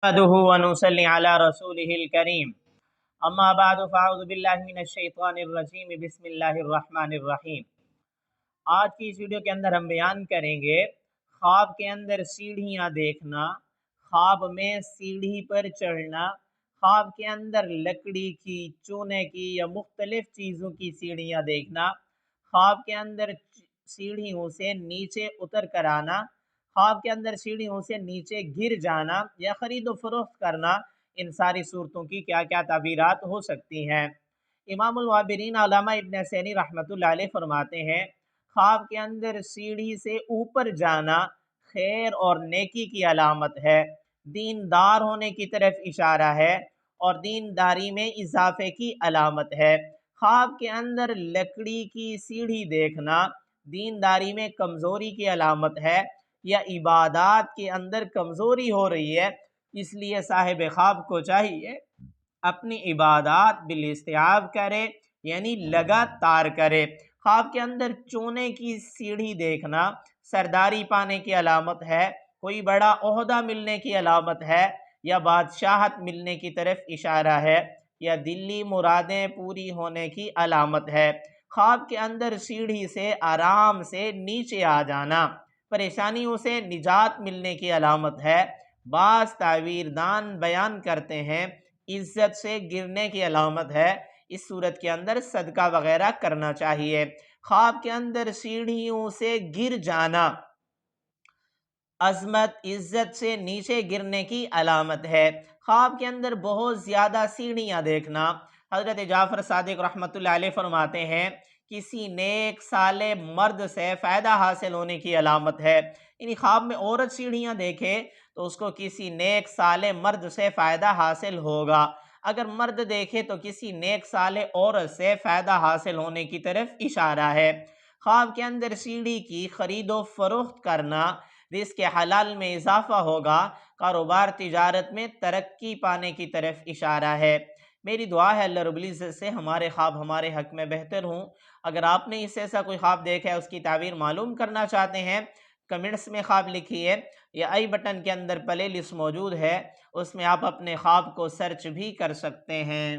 نحمده ونصلي على رسوله الكريم اما بعد فاعوذ باللہ من الشیطان الرجیم بسم اللہ الرحمن الرحیم۔ آج کی اس ویڈیو کے اندر ہم بیان کریں گے خواب کے اندر سیڑھیاں دیکھنا، خواب میں سیڑھی پر چڑھنا، خواب کے اندر لکڑی کی، چونے کی یا مختلف چیزوں کی سیڑھیاں دیکھنا، خواب کے اندر سیڑھیوں سے نیچے اتر کر آنا، خواب کے اندر سیڑھیوں سے نیچے گر جانا یا خرید و فروخت کرنا، ان ساری صورتوں کی کیا کیا تعبیرات ہو سکتی ہیں۔ امام الوابرین علامہ ابن عثیمین رحمۃ اللہ علیہ فرماتے ہیں خواب کے اندر سیڑھی سے اوپر جانا خیر اور نیکی کی علامت ہے، دیندار ہونے کی طرف اشارہ ہے اور دینداری میں اضافے کی علامت ہے۔ خواب کے اندر لکڑی کی سیڑھی دیکھنا دینداری میں کمزوری کی علامت ہے یا عبادات کے اندر کمزوری ہو رہی ہے، اس لیے صاحب خواب کو چاہیے اپنی عبادات بالاستیعاب کرے، یعنی لگاتار کرے۔ خواب کے اندر چونے کی سیڑھی دیکھنا سرداری پانے کی علامت ہے، کوئی بڑا عہدہ ملنے کی علامت ہے یا بادشاہت ملنے کی طرف اشارہ ہے یا دلی مرادیں پوری ہونے کی علامت ہے۔ خواب کے اندر سیڑھی سے آرام سے نیچے آ جانا پریشانیوں سے نجات ملنے کی علامت ہے۔ بعض تعویر دان بیان کرتے ہیں عزت سے گرنے کی علامت ہے، اس صورت کے اندر صدقہ وغیرہ کرنا چاہیے۔ خواب کے اندر سیڑھیوں سے گر جانا عظمت عزت سے نیچے گرنے کی علامت ہے۔ خواب کے اندر بہت زیادہ سیڑھیاں دیکھنا، حضرت جعفر صادق رحمۃ اللہ علیہ فرماتے ہیں کسی نیک صالح مرد سے فائدہ حاصل ہونے کی علامت ہے، یعنی خواب میں عورت سیڑھیاں دیکھے تو اس کو کسی نیک صالح مرد سے فائدہ حاصل ہوگا، اگر مرد دیکھے تو کسی نیک صالح عورت سے فائدہ حاصل ہونے کی طرف اشارہ ہے۔ خواب کے اندر سیڑھی کی خرید و فروخت کرنا رزق حلال میں اضافہ ہوگا، کاروبار تجارت میں ترقی پانے کی طرف اشارہ ہے۔ میری دعا ہے اللہ رب العزت سے ہمارے خواب ہمارے حق میں بہتر ہوں۔ اگر آپ نے اس سے ایسا کوئی خواب دیکھا ہے، اس کی تعبیر معلوم کرنا چاہتے ہیں، کمنٹس میں خواب لکھیے یا آئی بٹن کے اندر پلے لسٹ موجود ہے، اس میں آپ اپنے خواب کو سرچ بھی کر سکتے ہیں۔